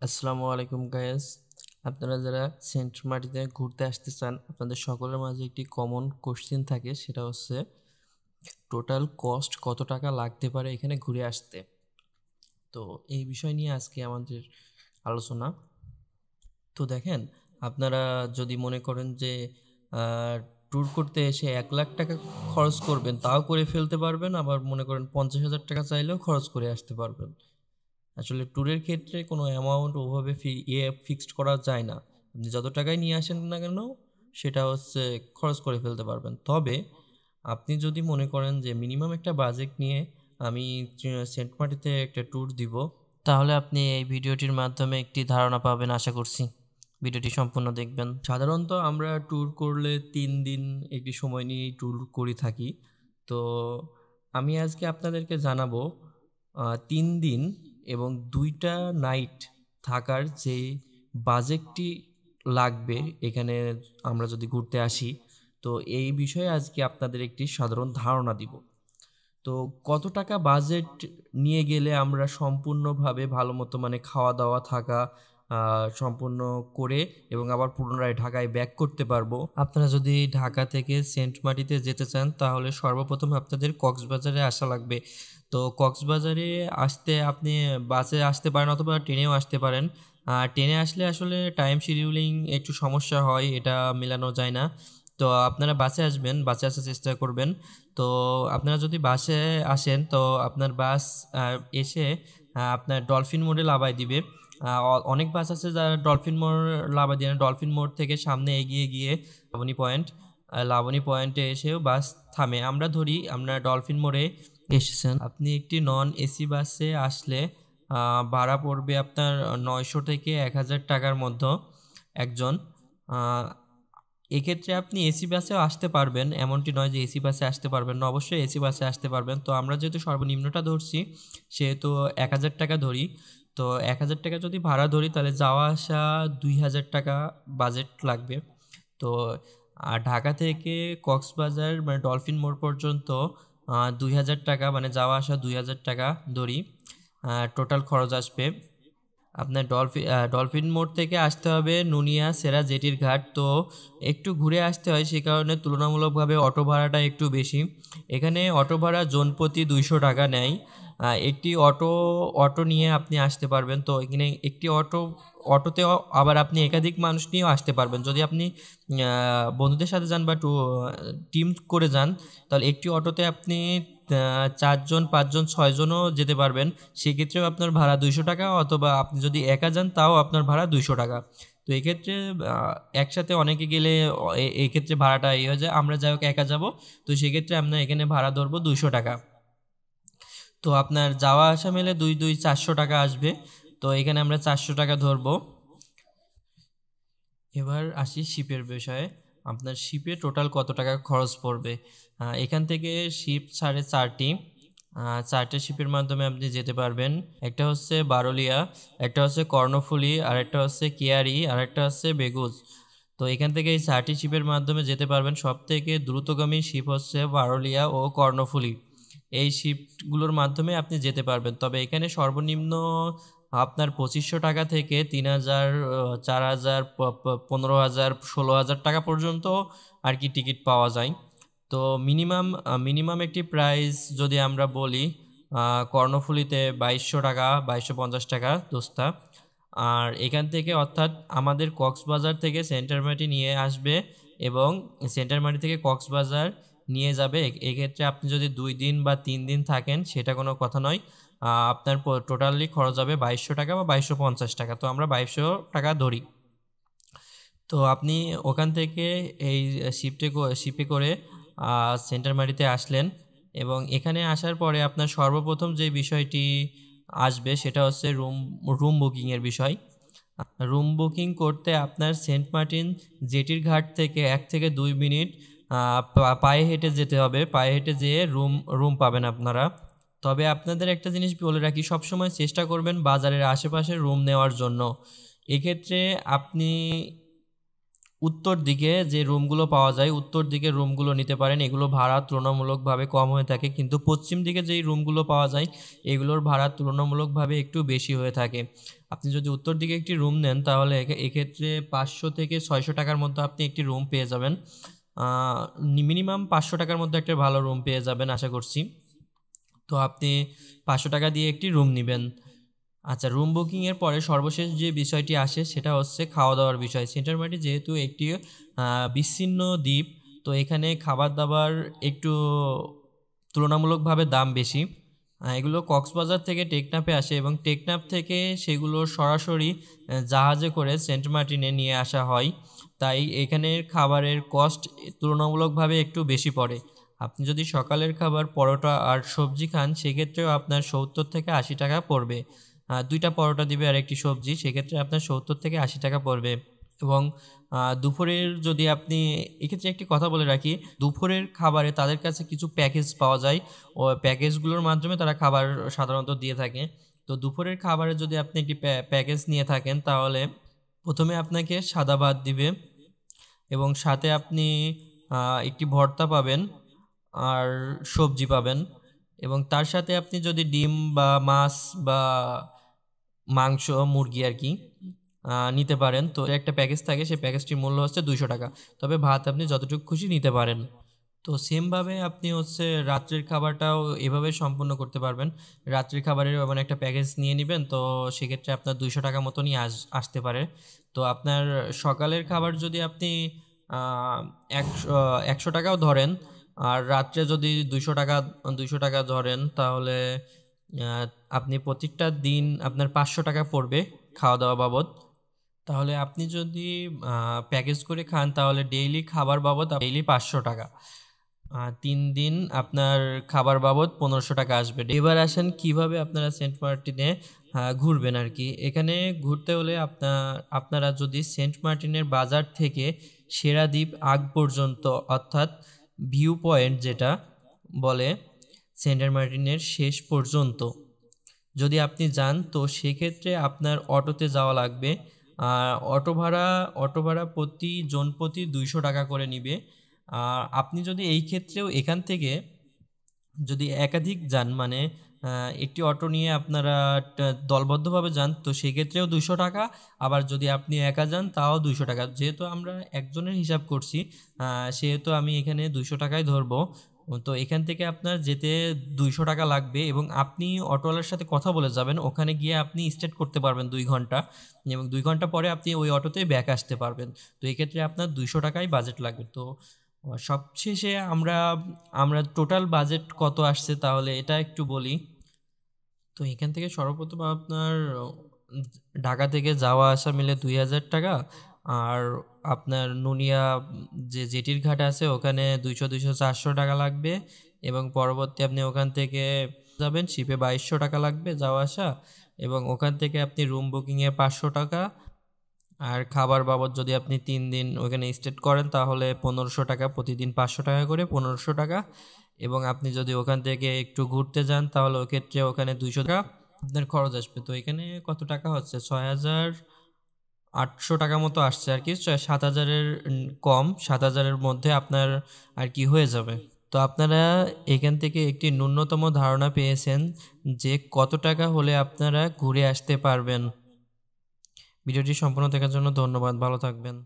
আসসালামু আলাইকুম গাইস। আপনারা যারা সেন্ট মার্টিনে ঘুরতে আসতে চান, আপনাদের সকলের মাঝে একটি কমন কোশ্চেন থাকে, সেটা হচ্ছে টোটাল কস্ট কত টাকা লাগতে পারে এখানে ঘুরে আসতে। তো এই বিষয় নিয়ে আজকে আমাদের আলোচনা। তো দেখেন, আপনারা যদি মনে করেন যে ট্যুর করতে এসে 1 লাখ টাকা খরচ করবেন, তাও করে ফেলতে পারবেন। আবার মনে করেন 50,000 টাকা চাইলেও খরচ করে আসতে পারবেন। আসলে ট্যুরের ক্ষেত্রে কোনো অ্যামাউন্ট ওভাবে ফিক্সড করা যায় না। আপনি যত টাকাই নিয়ে আসেন না কেন, সেটা হচ্ছে খরচ করে ফেলতে পারবেন। তবে আপনি যদি মনে করেন যে মিনিমাম একটা বাজেট নিয়ে আমি সেন্ট মার্টিতে একটা ট্যুর দিব, তাহলে আপনি এই ভিডিওটির মাধ্যমে একটি ধারণা পাবেন আশা করছি। ভিডিওটি সম্পূর্ণ দেখবেন। সাধারণত আমরা ট্যুর করলে 3 দিন একটি সময় নিয়েই ট্যুর করে থাকি। তো আমি আজকে আপনাদেরকে জানাবো 3 দিন এবং 2টা নাইট থাকার যে বাজেটটি লাগবে এখানে আমরা যদি ঘুরতে আসি। তো এই বিষয়ে আজকে আপনাদের একটি সাধারণ ধারণা দিব। তো কত টাকা বাজেট নিয়ে গেলে আমরা সম্পূর্ণভাবে ভালো মতো মানে খাওয়া দাওয়া থাকা সম্পূর্ণ করে এবং আবার পুনরায় ঢাকায় ব্যাক করতে পারবো। আপনারা যদি ঢাকা থেকে সেন্ট মার্টিতে যেতে চান, তাহলে সর্বপ্রথম আপনাদের কক্সবাজারে আসা লাগবে। তো কক্সবাজারে আসতে আপনি বাসে আসতে পারেন অথবা ট্রেনেও আসতে পারেন। ট্রেনে আসলে আসলে টাইম শিডিউলিং একটু সমস্যা হয়, এটা মেলানো যায় না। তো আপনারা বাসে আসবেন, বাসে আসার চেষ্টা করবেন। তো আপনারা যদি বাসে আসেন, তো আপনার বাস এসে আপনার ডলফিন মোড়ে লাবাই দিবে। অনেক বাস আছে যারা ডলফিন মোড় লাবাই দিয়ে না, ডলফিন মোড় থেকে সামনে এগিয়ে গিয়ে লাবণী পয়েন্ট, লাবণী পয়েন্টে এসেও বাস থামে। আমরা ধরি আমরা ডলফিন মোড়ে এসেছেন, আপনি একটি নন এসি বাসে আসলে ভাড়া পড়বে আপনার 900 থেকে 1,000 টাকার মধ্যে একজন। এক্ষেত্রে আপনি এসি বাসেও আসতে পারবেন, এমনটি নয় যে এসি বাসে আসতে পারবেন না, অবশ্যই এসি বাসে আসতে পারবেন। তো আমরা যেহেতু সর্বনিম্নটা ধরছি, সেহেতু 1,000 টাকা ধরি। তো 1,000 টাকা যদি ভাড়া ধরি, তাহলে যাওয়া আসা 2,000 টাকা বাজেট লাগবে। তো ঢাকা থেকে কক্সবাজার মানে ডলফিন মোড় পর্যন্ত 2,000 টাকা, মানে যাওয়া আসা 2,000 টাকা ধরি টোটাল খরচ আসবে। আপনার ডলফিন মোড় থেকে আসতে হবে নুনিয়া সেরা জেটির ঘাট। তো একটু ঘুরে আসতে হয়, সে কারণে তুলনামূলকভাবে অটো ভাড়াটা একটু বেশি। এখানে অটো ভাড়া জনপ্রতি 200 টাকা নেয়। একটি অটো নিয়ে আপনি আসতে পারবেন। তো এখানে একটি অটোতে আবার আপনি একাধিক মানুষ নিয়েও আসতে পারবেন। যদি আপনি বন্ধুদের সাথে যান বা টিম করে যান, তাহলে একটি অটোতে আপনি 4 জন 5 জন 6 জনও যেতে পারবেন। সেক্ষেত্রেও আপনার ভাড়া 200 টাকা, অথবা আপনি যদি একা যান তাও আপনার ভাড়া 200 টাকা। তো এক্ষেত্রে একসাথে অনেকে গেলে এই ক্ষেত্রে ভাড়াটা এই হয়ে যায়। আমরা যাই হোক একা যাব, তো সেক্ষেত্রে আমরা এখানে ভাড়া ধরবো 200 টাকা। তো আপনার যাওয়া আসা মিলে 400 টাকা আসবে। তো এখানে আমরা 400 টাকা ধরবো। এবার আসি শিপের বিষয়ে। আপনার শিপে টোটাল কত টাকা খরচ পড়বে। এখান থেকে শিপ ছাড়ে 4টি। 4টে শিপের মাধ্যমে আপনি যেতে পারবেন। একটা হচ্ছে বারলিয়া, একটা হচ্ছে কর্ণফুলী, আর একটা হচ্ছে কেয়ারি, আর একটা হচ্ছে বেগুজ। তো এখান থেকে এই 4টি শিপের মাধ্যমে যেতে পারবেন। সব থেকে দ্রুতগামী শিপ হচ্ছে বারলিয়া ও কর্ণফুলী। এই শিপগুলোর মাধ্যমে আপনি যেতে পারবেন। তবে এখানে সর্বনিম্ন আপনার 2,500 টাকা থেকে 3,000, 4,000, 15,000, 16,000 টাকা পর্যন্ত আর কি টিকিট পাওয়া যায়। তো মিনিমাম একটি প্রাইস যদি আমরা বলি, কর্ণফুলীতে 2,200 টাকা, 2,250 টাকা দোস্তা। আর এখান থেকে অর্থাৎ আমাদের কক্সবাজার থেকে সেন্টার মাটি নিয়ে আসবে এবং সেন্টার মাটি থেকে কক্সবাজার নিয়ে যাবে। এক্ষেত্রে আপনি যদি 2 দিন বা 3 দিন থাকেন, সেটা কোনো কথা নয়। আপনার টোটালি খরচ হবে 2,200 টাকা বা 2,250 টাকা। তো আমরা 2,200 টাকা ধরি। তো আপনি ওখান থেকে এই শিপে করে সেন্টার মাটিতে আসলেন, এবং এখানে আসার পরে আপনার সর্বপ্রথম যে বিষয়টি আসবে সেটা হচ্ছে রুম বুকিংয়ের বিষয়। রুম বুকিং করতে আপনার সেন্ট মার্টিন জেটির ঘাট থেকে 1 থেকে 2 মিনিট পায়ে হেঁটে যেতে হবে। পায়ে হেঁটে যেয়ে রুম পাবেন আপনারা। তবে আপনাদের একটা জিনিস বলে রাখি, সবসময় চেষ্টা করবেন বাজারের আশেপাশে রুম নেওয়ার জন্য। এক্ষেত্রে আপনি উত্তর দিকে যে রুমগুলো পাওয়া যায়, উত্তর দিকের রুমগুলো নিতে পারেন। এগুলো ভাড়া তুলনামূলকভাবে কম হয়ে থাকে, কিন্তু পশ্চিম দিকে যেই রুমগুলো পাওয়া যায় এগুলোর ভাড়া তুলনামূলকভাবে একটু বেশি হয়ে থাকে। আপনি যদি উত্তর দিকে একটি রুম নেন তাহলে এক্ষেত্রে 500 থেকে 600 টাকার মধ্যে আপনি একটি রুম পেয়ে যাবেন। মিনিমাম 500 টাকার মধ্যে একটা ভালো রুম পেয়ে যাবেন আশা করছি। তো আপনি 500 টাকা দিয়ে একটি রুম নেবেন। আচ্ছা, রুম বুকিংয়ের পরে সর্বশেষ যে বিষয়টি আসে সেটা হচ্ছে খাওয়া দাওয়ার বিষয়। সেন্ট মার্টিন যেহেতু একটি বিচ্ছিন্ন দ্বীপ, তো এখানে খাবার দাবার একটু তুলনামূলকভাবে দাম বেশি। এগুলো কক্সবাজার থেকে টেকনাফে আসে এবং টেকনাফ থেকে সেগুলো সরাসরি জাহাজে করে সেন্ট মার্টিনে নিয়ে আসা হয়। তাই এখানের খাবারের কস্ট তুলনামূলকভাবে একটু বেশি পড়ে। আপনি যদি সকালের খাবার পরোটা আর সবজি খান সেক্ষেত্রেও আপনার 70 থেকে 80 টাকা পড়বে। 2টা পরোটা দিবে আর একটি সবজি, সেক্ষেত্রে আপনার 70 থেকে 80 টাকা পড়বে। এবং দুপুরের যদি আপনি, এক্ষেত্রে একটি কথা বলে রাখি, দুপুরের খাবারে তাদের কাছে কিছু প্যাকেজ পাওয়া যায়, ও প্যাকেজগুলোর মাধ্যমে তারা খাবার সাধারণত দিয়ে থাকে। তো দুপুরের খাবারে যদি আপনি একটি প্যাকেজ নিয়ে থাকেন তাহলে প্রথমে আপনাকে সাদা ভাত দিবে এবং সাথে আপনি একটি ভর্তা পাবেন আর সবজি পাবেন, এবং তার সাথে আপনি যদি ডিম বা মাছ বা মাংস, মুরগি আর কি নিতে পারেন। তো একটা প্যাকেজ থাকে, সেই প্যাকেজটির মূল্য হচ্ছে 200 টাকা। তবে ভাত আপনি যতটুকু খুশি নিতে পারেন। তো সেমভাবে আপনি হচ্ছে রাত্রের খাবারটাও এভাবে সম্পূর্ণ করতে পারবেন। রাত্রির খাবারের মানে একটা প্যাকেজ নিয়ে নেবেন, তো সেক্ষেত্রে আপনার 200 টাকা মতনই আসতে পারে। তো আপনার সকালের খাবার যদি আপনি 100 টাকাও ধরেন, আর রাত্রে যদি 200 টাকা ধরেন, তাহলে আহ, আপনি প্রত্যেকটা দিন আপনার 500 টাকা পড়বে খাওয়া দাওয়া বাবদ। তাহলে আপনি যদি প্যাকেজ করে খান তাহলে ডেইলি খাবার বাবদ ডেইলি 500 টাকা, 3 দিন আপনার খাবার বাবদ 1500 টাকা আসবে। এবার আসেন কিভাবে আপনারা সেন্ট মার্টিনে ঘুরবেন আর কি। এখানে ঘুরতে হলে আপনারা যদি সেন্ট মার্টিনের বাজার থেকে সেরা দ্বীপ আগ পর্যন্ত, অর্থাৎ ভিউ পয়েন্ট যেটা বলে, সেন্ট মার্টিনের শেষ পর্যন্ত যদি আপনি যান, তো সেক্ষেত্রে আপনার অটোতে যাওয়া লাগবে। আর অটো ভাড়া প্রতি 200 টাকা করে নিবে। আর আপনি যদি এই ক্ষেত্রেও এখান থেকে যদি একাধিক যান, মানে একটি অটো নিয়ে আপনারা দলবদ্ধভাবে যান, তো সেক্ষেত্রেও 200 টাকা। আবার যদি আপনি একা যান তাও 200 টাকা। যেহেতু আমরা একজনের হিসাব করছি, সেহেতু আমি এখানে 200 টাকাই ধরবো। তো এখান থেকে আপনার যেতে 200 টাকা লাগবে, এবং আপনি অটোওয়ালার সাথে কথা বলে যাবেন। ওখানে গিয়ে আপনি স্টেট করতে পারবেন 2 ঘন্টা, এবং 2 ঘন্টা পরে আপনি ওই অটোতেই ব্যাক আসতে পারবেন। তো এক্ষেত্রে আপনার 200 টাকাই বাজেট লাগবে। তো সবশেষে আমরা আমরা টোটাল বাজেট কত আসছে তাহলে এটা একটু বলি। তো এখান থেকে সর্বপ্রথম আপনার ঢাকা থেকে যাওয়া আসা মিলে 2000 টাকা। আর আপনার নুনিয়া যে জেটির ঘাট আছে ওখানে 200 400 টাকা লাগবে, এবং পরবর্তী আপনি ওখান থেকে যাবেন শিপে 2200 টাকা লাগবে যাওয়া আসা, এবং ওখান থেকে আপনি রুম বুকিংয়ে 500 টাকা। আর খাবার বাবদ যদি আপনি 3 দিন ওখানে স্টে করেন তাহলে 1500 টাকা, প্রতিদিন 500 টাকা করে 1500 টাকা। এবং আপনি যদি ওখান থেকে একটু ঘুরতে যান তাহলে ওক্ষেত্রে ওখানে 200 টাকা আপনার খরচ আসবে। তো এখানে কত টাকা হচ্ছে, 6800 টাকা মতো আসছে আর কি। 7000-এর কম, 7000-এর মধ্যে আপনার আর কি হয়ে যাবে। তো আপনারা এখান থেকে একটি ন্যূনতম ধারণা পেয়েছেন যে কত টাকা হলে আপনারা ঘুরে আসতে পারবেন। ভিডিওটি সম্পূর্ণ দেখার জন্য ধন্যবাদ, ভালো থাকবেন।